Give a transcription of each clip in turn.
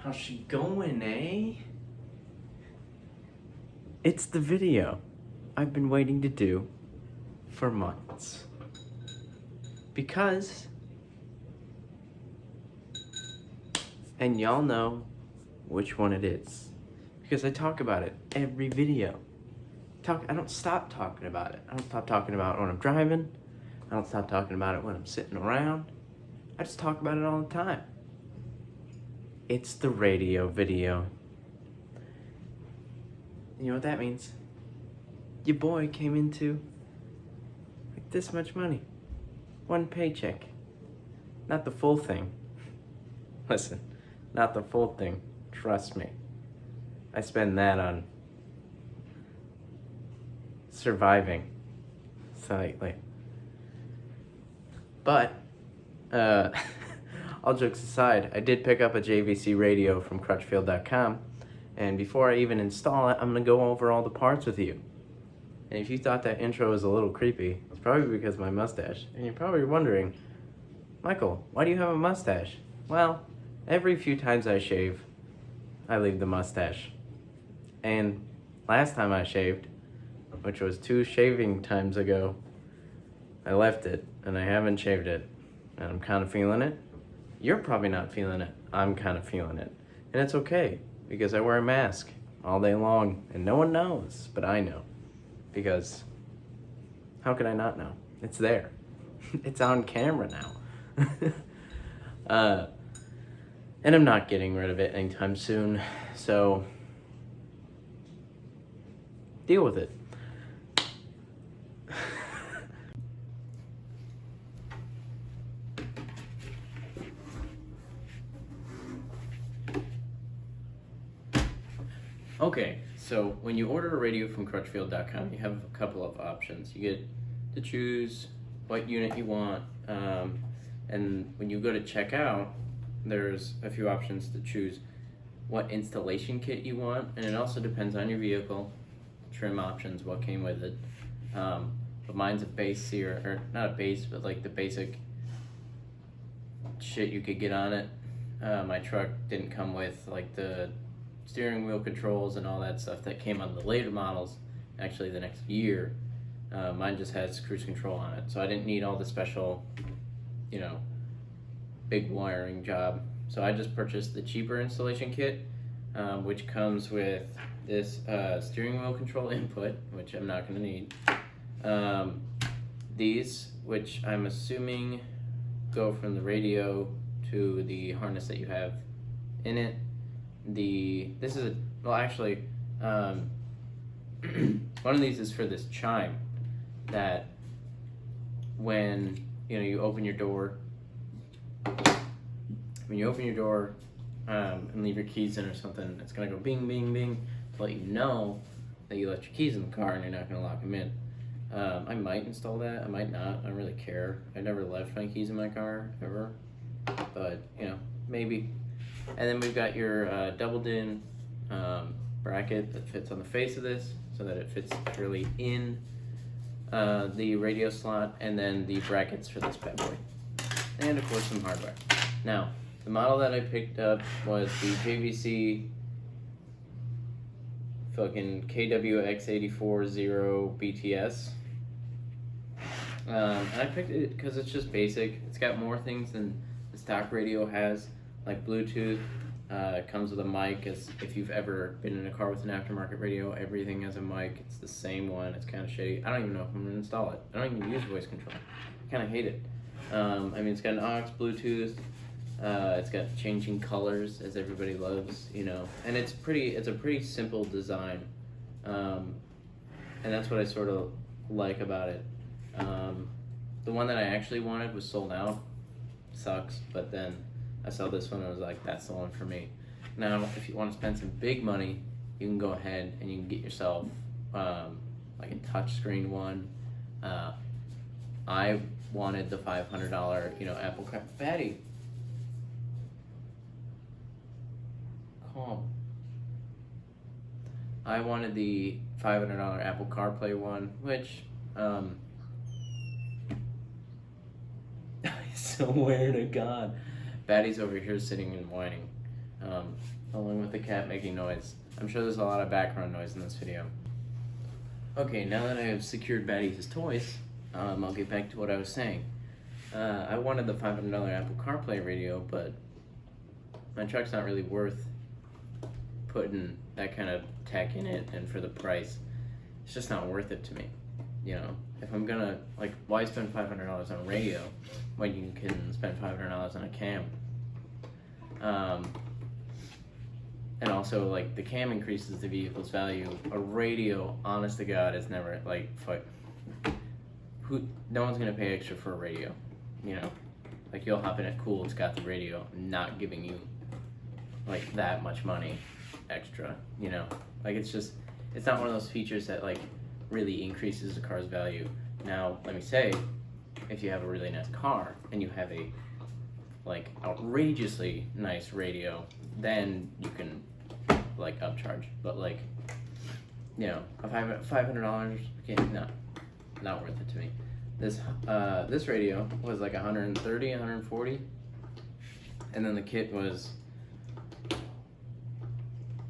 How's she going, eh? It's the video I've been waiting to do for months. Because, and y'all know which one it is. Because I talk about it every video. I don't stop talking about it. I don't stop talking about it when I'm driving. I don't stop talking about it when I'm sitting around. I just talk about it all the time. It's the radio video. You know what that means? Your boy came into like this much money. One paycheck. Not the full thing. Listen, not the full thing. Trust me. I spend that on surviving slightly. But, all jokes aside, I did pick up a JVC radio from crutchfield.com, and before I even install it, I'm going to go over all the parts with you. And if you thought that intro was a little creepy, it's probably because of my mustache. And you're probably wondering, Michael, why do you have a mustache? Well, every few times I shave, I leave the mustache. And last time I shaved, which was 2 shaving times ago, I left it, and I haven't shaved it. And I'm kind of feeling it. You're probably not feeling it. I'm kind of feeling it. And it's okay, because I wear a mask all day long, and no one knows, but I know. Because how could I not know? It's there. It's on camera now. And I'm not getting rid of it anytime soon, so deal with it. Okay, so when you order a radio from crutchfield.com, you have a couple of options. You get to choose what unit you want, and when you go to check out, there's a few options to choose what installation kit you want, and it also depends on your vehicle, trim options, what came with it. But mine's a base here, or not a base, but like the basic shit you could get on it. My truck didn't come with like the steering wheel controls and all that stuff that came on the later models, actually the next year. Mine just has cruise control on it, so I didn't need all the special, big wiring job. So I just purchased the cheaper installation kit, which comes with this steering wheel control input, which I'm not going to need. These, which I'm assuming go from the radio to the harness that you have in it. One of these is for this chime that when you open your door, and leave your keys in or something, it's gonna go bing bing bing to let you know that you left your keys in the car and you're not gonna lock them in. I might install that, I might not, I don't really care. I never left my keys in my car ever, but maybe. And then we've got your doubled in bracket that fits on the face of this so that it fits securely in the radio slot, and then the brackets for this bad boy. And of course some hardware. Now, the model that I picked up was the JVC fucking KWX840 BTS. And I picked it because it's just basic. It's got more things than the stock radio has, like Bluetooth. It comes with a mic. As if you've ever been in a car with an aftermarket radio, everything has a mic. It's the same one. It's kind of shitty. I don't even know if I'm gonna install it. I don't even use voice control. I kind of hate it. It's got an aux, Bluetooth. It's got changing colors, as everybody loves, and it's a pretty simple design, and that's what I sort of like about it. The one that I actually wanted was sold out. Sucks, but then I saw this one and I was like, that's the one for me. Now, if you want to spend some big money, you can go ahead and you can get yourself like a touchscreen one. I wanted the $500, Apple Car. Batty, calm. I wanted the $500 Apple CarPlay one, which I swear to God, Batty's over here sitting and whining. along with the cat making noise. I'm sure there's a lot of background noise in this video. Okay, now that I have secured Batty's toys, I'll get back to what I was saying. I wanted the $500 Apple CarPlay radio, but my truck's not really worth putting that kind of tech in it, and for the price, it's just not worth it to me. You know, if I'm gonna, like, why spend $500 on a radio when you can spend $500 on a cam? And also, like, the cam increases the vehicle's value. A radio, honest to God, is never, like, no one's gonna pay extra for a radio, you know? Like, you'll hop in at Cool, it's got the radio, not giving you, like, that much money extra, you know? Like, it's not one of those features that, like, really increases the car's value. Now, let me say, if you have a really nice car, and you have a, like, outrageously nice radio, then you can, like, upcharge. But, like, you know, $500, okay, no, not worth it to me. This radio was like $130, $140, and then the kit was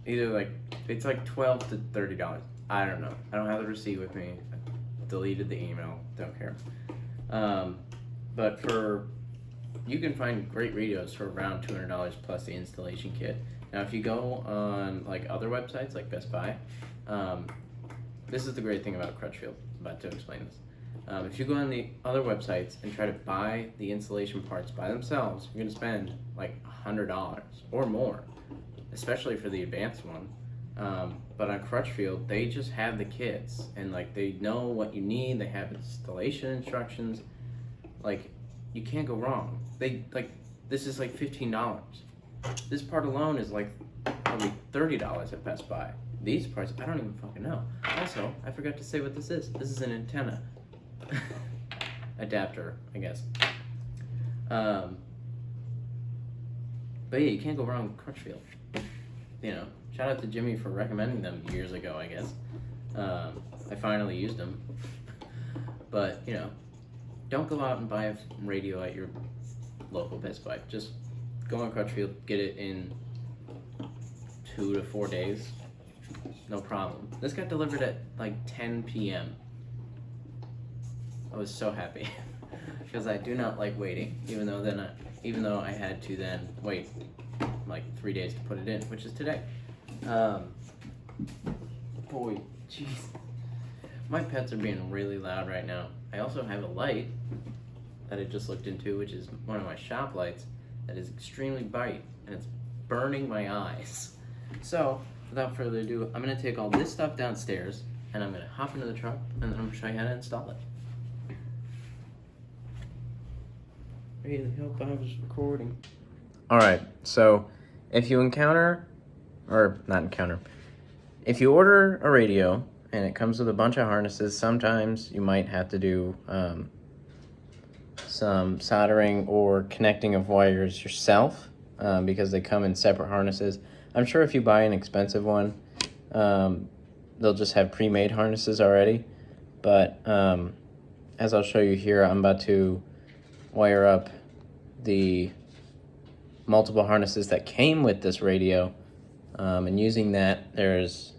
either like, it's like $12 to $30. I don't know. I don't have the receipt with me. I deleted the email. Don't care. But you can find great radios for around $200 plus the installation kit. Now, if you go on like other websites like Best Buy, this is the great thing about Crutchfield. I'm about to explain this. If you go on the other websites and try to buy the installation parts by themselves, you're gonna spend like $100 or more, especially for the advanced one. But on Crutchfield, they just have the kits, and like they know what you need. They have installation instructions. Like, you can't go wrong. This is like $15. This part alone is like probably $30 at Best Buy. These parts, I don't even fucking know. Also, I forgot to say what this is. This is an antenna adapter, I guess. But yeah, you can't go wrong with Crutchfield. You know, shout out to Jimmy for recommending them years ago, I guess. I finally used them. But, you know, don't go out and buy a radio at your local Best Buy. Just go on Crutchfield, get it in 2 to 4 days. No problem. This got delivered at like 10 p.m. I was so happy because I do not like waiting, even though I had to then wait like 3 days to put it in, which is today. Boy, jeez. My pets are being really loud right now. I also have a light that I just looked into, which is one of my shop lights that is extremely bright, and it's burning my eyes. So, without further ado, I'm gonna take all this stuff downstairs, and I'm gonna hop into the truck, and then I'm gonna show you how to install it. Really hope I was recording. Alright, so if you if you order a radio and it comes with a bunch of harnesses, sometimes you might have to do some soldering or connecting of wires yourself because they come in separate harnesses. I'm sure if you buy an expensive one, they'll just have pre-made harnesses already. But as I'll show you here, I'm about to wire up the multiple harnesses that came with this radio, and using that, there's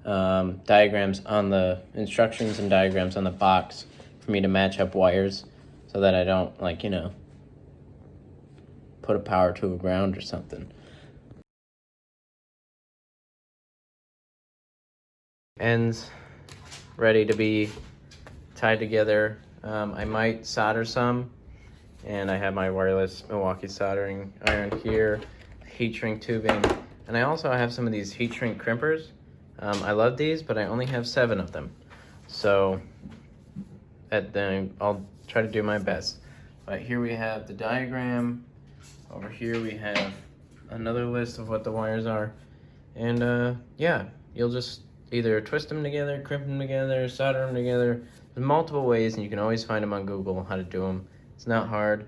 diagrams on the instructions and diagrams on the box for me to match up wires so that I don't, like, you know, put a power tool ground or something. Ends ready to be tied together. I might solder some, and I have my wireless Milwaukee soldering iron here, heat shrink tubing, and I also have some of these heat shrink crimpers. I love these, but I only have 7 of them, so I'll try to do my best. But here we have the diagram. Over here we have another list of what the wires are, and yeah, you'll just either twist them together, crimp them together, solder them together. There's multiple ways, and you can always find them on Google how to do them. It's not hard.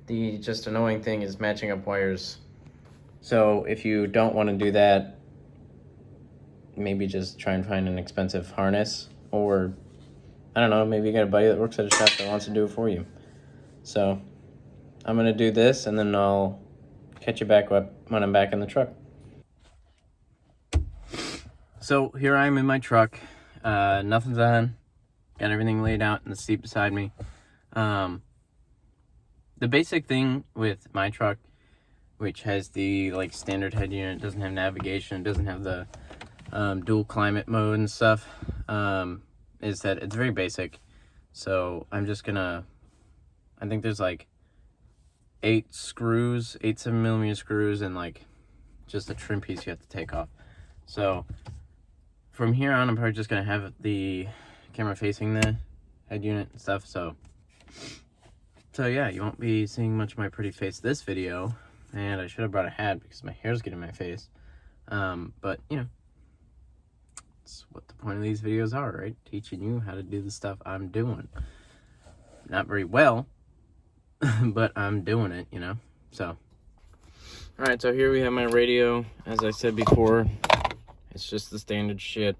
The just annoying thing is matching up wires. So if you don't want to do that, maybe just try and find an expensive harness, or I don't know, maybe you got a buddy that works at a shop that wants to do it for you. So I'm gonna do this, and then I'll catch you back up when I'm back in the truck. So here I am in my truck. Nothing's on. Got everything laid out in the seat beside me. The basic thing with my truck, which has the like standard head unit, doesn't have navigation, doesn't have the dual climate mode and stuff, is that it's very basic. So I'm just gonna, I think there's like 8 screws, 8 7mm screws, and like just a trim piece you have to take off. So from here on, I'm probably just gonna have the camera facing the head unit and stuff. So yeah, you won't be seeing much of my pretty face this video. And I should have brought a hat because my hair's getting in my face. But you know, it's what the point of these videos are, right? Teaching you how to do the stuff I'm doing. Not very well, but I'm doing it, you know. So all right, so here we have my radio. As I said before, it's just the standard shit.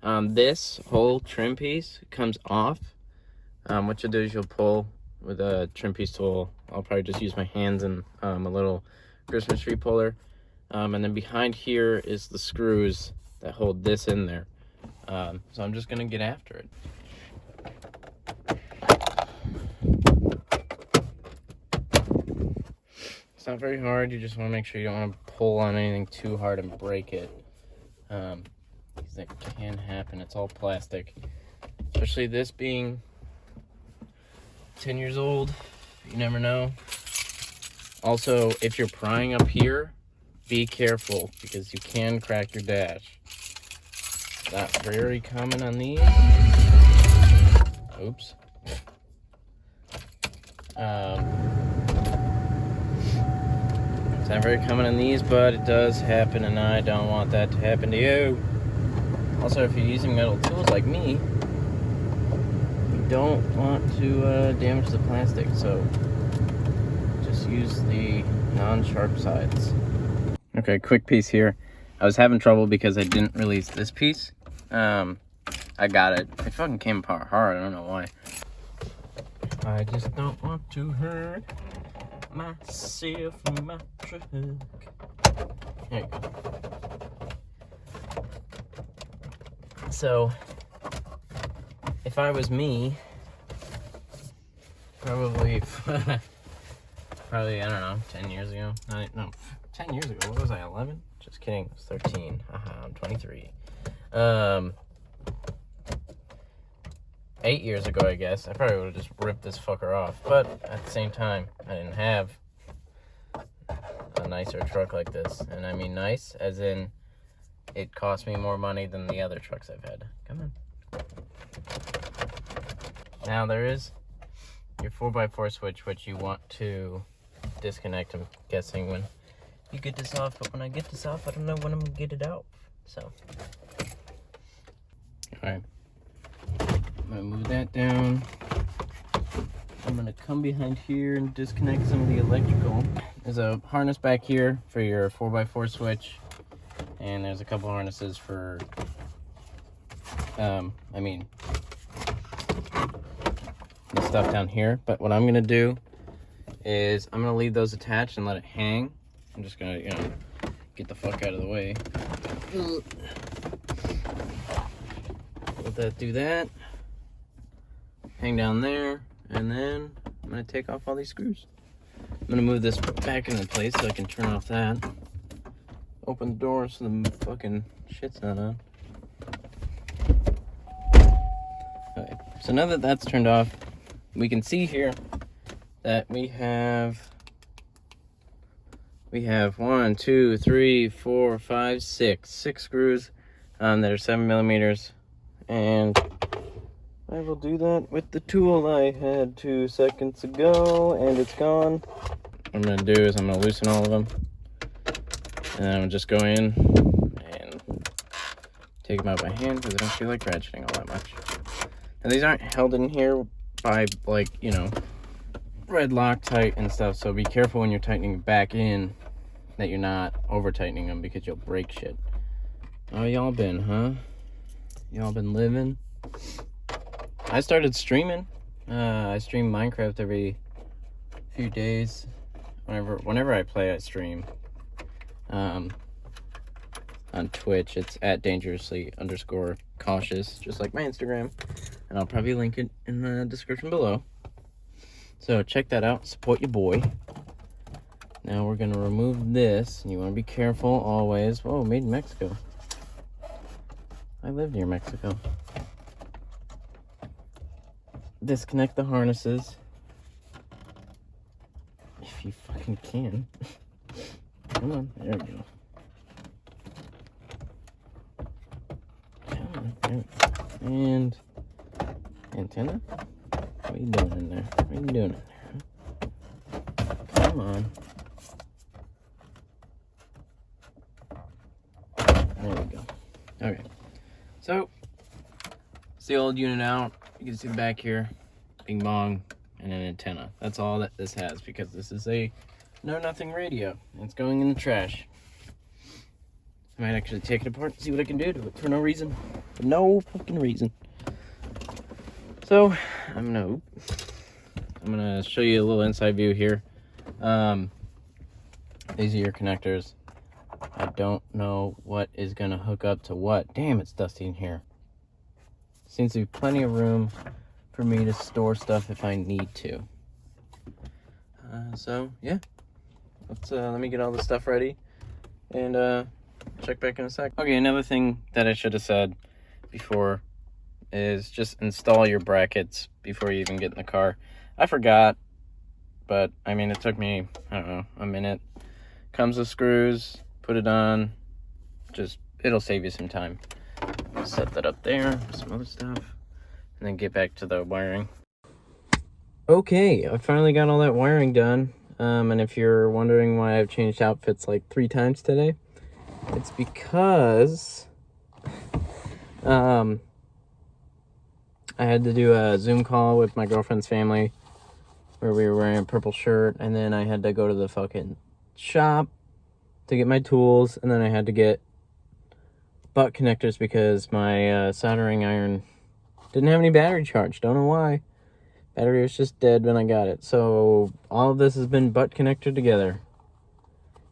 This whole trim piece comes off. What you'll do is you'll pull with a trim piece tool. I'll probably just use my hands and a little Christmas tree puller. And then behind here is the screws that hold this in there. So I'm just gonna get after it. It's not very hard. You just want to make sure you don't want to pull on anything too hard and break it. Because that can happen. It's all plastic. Especially this being 10 years old. You never know. Also, if you're prying up here, be careful because you can crack your dash. Not very common on these. Oops. It's not very common on these, but it does happen, and I don't want that to happen to you. Also, if you're using metal tools like me, you don't want to damage the plastic, so just use the non-sharp sides. Okay, quick piece here. I was having trouble because I didn't release this piece. I got it. It fucking came apart hard. I don't know why. I just don't want to hurt myself in my truck. There you go. So, if I was me, probably, I don't know, 10 years ago. No, 10 years ago. What was I, 11? Just kidding. I was 13. I'm 23. 8 years ago, I guess, I probably would have just ripped this fucker off. But at the same time, I didn't have a nicer truck like this. And I mean nice, as in it cost me more money than the other trucks I've had. Come on. Now there is your 4x4 switch, which you want to disconnect, I'm guessing, when you get this off. But when I get this off, I don't know when I'm going to get it out. So, alright. I'm gonna move that down. I'm gonna come behind here and disconnect some of the electrical. There's a harness back here for your 4x4 switch, and there's a couple harnesses for, the stuff down here. But what I'm gonna do is I'm gonna leave those attached and let it hang. I'm just gonna, you know, get the fuck out of the way. Let that do that. Hang down there, and then I'm gonna take off all these screws. I'm gonna move this back into place so I can turn off that. Open the door so the fucking shit's not on. Okay, so now that that's turned off, we can see here that we have 1, 2, 3, 4, 5, 6 screws that are 7mm, and I will do that with the tool I had 2 seconds ago, and it's gone. What I'm gonna do is I'm gonna loosen all of them, and then I'm just go in and take them out by hand because I don't feel like ratcheting all that much. And these aren't held in here by, like, you know, red Loctite and stuff, so be careful when you're tightening back in that you're not over tightening them because you'll break shit. How y'all been, huh? Y'all been living? I started streaming. I stream Minecraft every few days whenever I play, I stream. On Twitch, it's at dangerously_cautious, just like my Instagram. And I'll probably link it in the description below. So check that out. Support your boy. Now we're going to remove this. And you want to be careful always. Whoa, made in Mexico. I live near Mexico. Disconnect the harnesses. If you fucking can. Come on, there we go. Come on, there we go. And antenna? What are you doing in there? What are you doing in there? Huh? Come on. There we go. Okay. So, it's the old unit out. You can see the back here. Bing bong. And an antenna. That's all that this has, because this is a know-nothing radio. And it's going in the trash. I might actually take it apart and see what I can do to it for no reason. For no fucking reason. So, I'm gonna show you a little inside view here. These are your connectors. I don't know what is gonna hook up to what. Damn, it's dusty in here. Seems to be plenty of room for me to store stuff if I need to. So yeah, let me get all this stuff ready and check back in a sec. Okay, another thing that I should have said before is just install your brackets before you even get in the car. I forgot, but I mean, it took me, I don't know, a minute. Comes with screws, put it on, it'll save you some time. Set that up there, some other stuff, and then get back to the wiring. Okay, I finally got all that wiring done. And if you're wondering why I've changed outfits like 3 times today, it's because I had to do a Zoom call with my girlfriend's family where we were wearing a purple shirt, and then I had to go to the fucking shop to get my tools, and then I had to get butt connectors because my soldering iron didn't have any battery charge. Don't know why. Battery was just dead when I got it. So all of this has been butt connected together.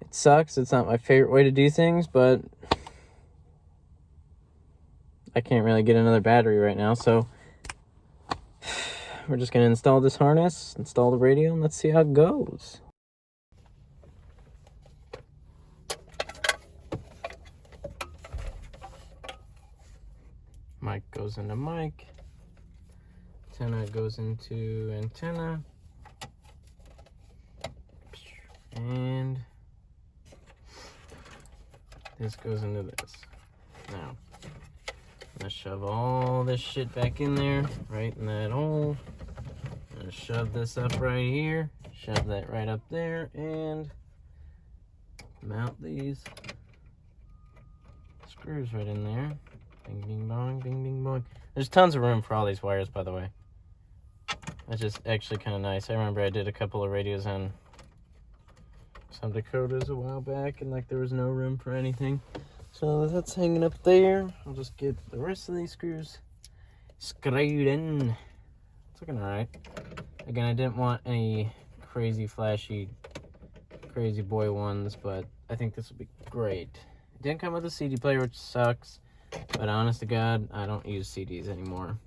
It sucks. It's not my favorite way to do things, but I can't really get another battery right now. So we're just going to install this harness, install the radio, and let's see how it goes. Mic goes into mic. Antenna goes into antenna. And this goes into this. Now, I'm gonna shove all this shit back in there, right in that hole. I'm gonna shove this up right here, shove that right up there, and mount these screws right in there. Bing, bing, bong, bing, bing, bong. There's tons of room for all these wires, by the way. That's just actually kind of nice. I remember I did a couple of radios on some Dakotas a while back, and like there was no room for anything. So that's hanging up there. I'll just get the rest of these screws screwed in. It's looking alright. Again, I didn't want any crazy flashy, crazy boy ones, but I think this will be great. It didn't come with a CD player, which sucks. But honest to God, I don't use CDs anymore.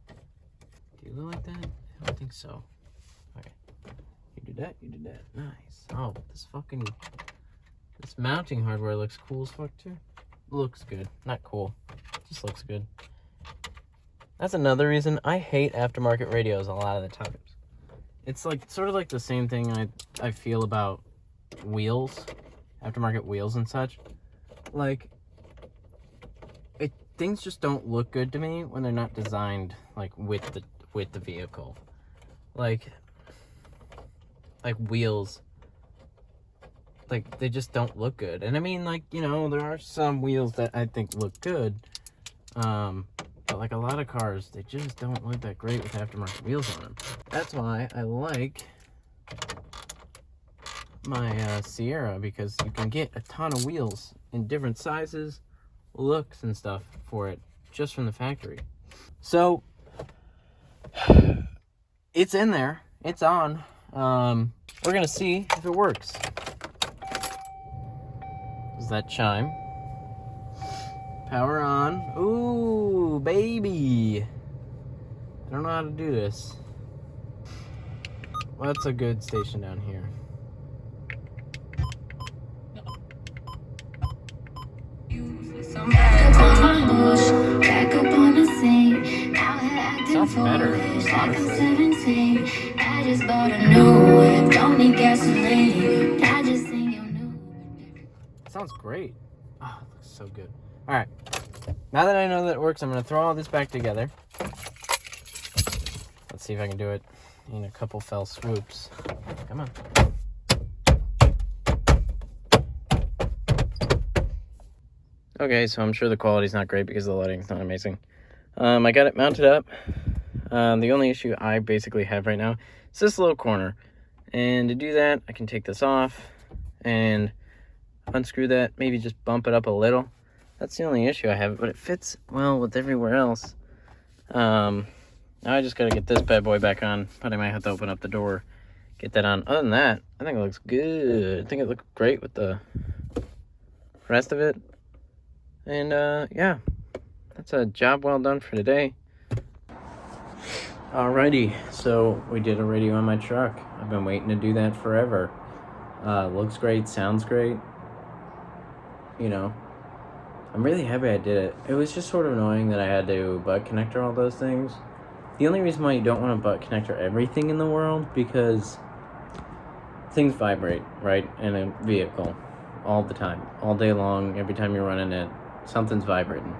Do you look like that? I don't think so. Okay. You did that, you did that. Nice. Oh, this mounting hardware looks cool as fuck too. Looks good. Not cool. Just looks good. That's another reason I hate aftermarket radios a lot of the times. It's like sort of like the same thing I feel about wheels, aftermarket wheels and such. Like, things just don't look good to me when they're not designed like with the vehicle. Like wheels, like they just don't look good. And I mean, like, you know, there are some wheels that I think look good, but like a lot of cars, they just don't look that great with aftermarket wheels on them. That's why I like my Sierra, because you can get a ton of wheels in different sizes, looks and stuff for it just from the factory. So it's in there, it's on. We're gonna see if it works. Is that chime? Power on. Ooh, baby. I don't know how to do this. What's a good station down here? Sounds better, honestly. I just bought a new whip, don't need gasoline. I just sing your new. Sounds great. Oh, it looks so good. All right. Now that I know that it works, I'm gonna throw all this back together. Let's see if I can do it in a couple fell swoops. Come on. Okay, so I'm sure the quality's not great because the lighting's not amazing. I got it mounted up. The only issue I basically have right now is this little corner. And to do that, I can take this off and unscrew that, maybe just bump it up a little. That's the only issue I have, but it fits well with everywhere else. Now I just gotta get this bad boy back on, but I might have to open up the door, get that on. Other than that, I think it looks good. I think it looks great with the rest of it. And yeah, that's a job well done for today. Alrighty, so we did a radio on my truck. I've been waiting to do that forever. Looks great, sounds great. You know, I'm really happy I did it. It was just sort of annoying that I had to butt connector all those things. The only reason why you don't want to butt connector everything in the world, because things vibrate, right, in a vehicle all the time, all day long, every time you're running it, something's vibrating.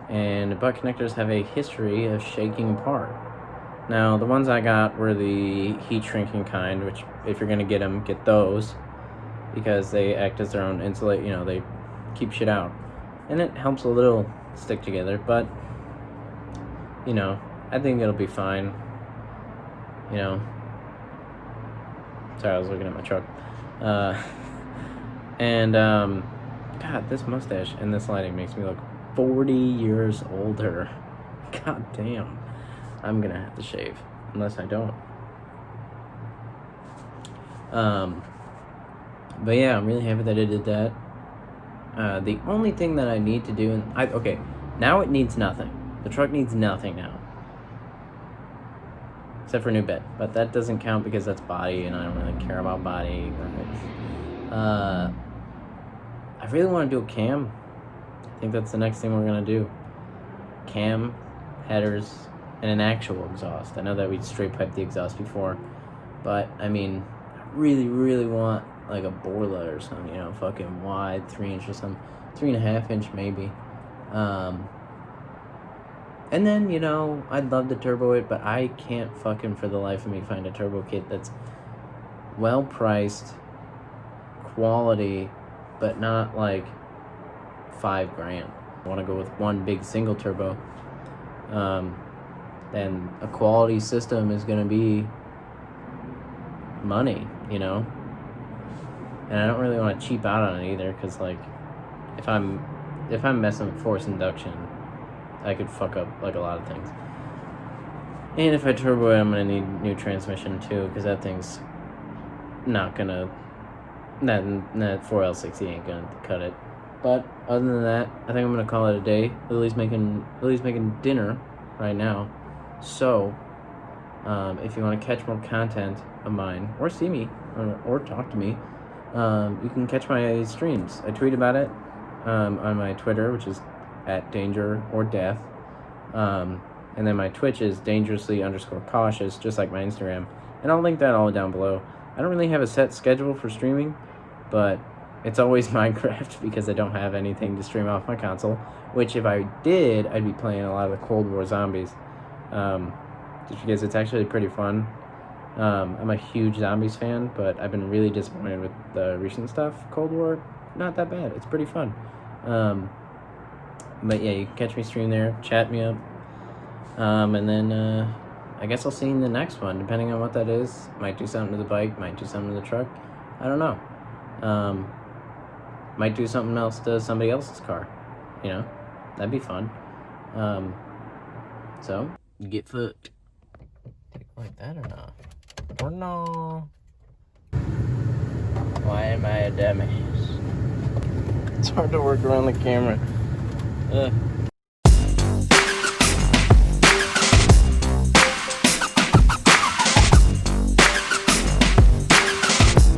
And butt connectors have a history of shaking apart. Now, the ones I got were the heat shrinking kind, which if you're gonna get them, get those, because they act as their own insulate, you know, they keep shit out. And it helps a little stick together, but, you know, I think it'll be fine. You know, sorry, I was looking at my truck. God, this mustache and this lighting makes me look 40 years older. God damn. I'm gonna have to shave, unless I don't. But yeah, I'm really happy that I did that. The only thing that I need to do, okay, now it needs nothing. The truck needs nothing now. Except for a new bed, but that doesn't count because that's body, and I don't really care about body. I really want to do a cam. I think that's the next thing we're gonna do. Cam, headers, and an actual exhaust. I know that we straight piped the exhaust before, but I mean, I really, really want like a Borla or something, you know, fucking wide, 3-inch or something, 3.5-inch maybe. And then, you know, I'd love to turbo it, but I can't fucking for the life of me find a turbo kit that's well priced, quality, but not like $5,000. I want to go with one big single turbo. Then a quality system is going to be money, you know? And I don't really want to cheap out on it either, because like if I'm messing with forced induction, I could fuck up like a lot of things. And if I turbo it, I'm going to need new transmission too, because that thing's not going to, that 4L60 ain't going to cut it. But other than that, I think I'm going to call it a day. Lily's making dinner right now. So, if you want to catch more content of mine, or see me, or talk to me, you can catch my streams. I tweet about it on my Twitter, which is @danger_or_death. And then my Twitch is dangerously_cautious, just like my Instagram. And I'll link that all down below. I don't really have a set schedule for streaming, but it's always Minecraft because I don't have anything to stream off my console, which if I did, I'd be playing a lot of the Cold War zombies. Just because it's actually pretty fun. I'm a huge zombies fan, but I've been really disappointed with the recent stuff. Cold War, not that bad. It's pretty fun. But yeah, you can catch me stream there, chat me up. And then I guess I'll see you in the next one, depending on what that is. Might do something to the bike, might do something to the truck. I don't know. Might do something else to somebody else's car. You know, that'd be fun. So, get fucked. Like that or not? Or no. Why am I a dumbass? It's hard to work around the camera. Ugh.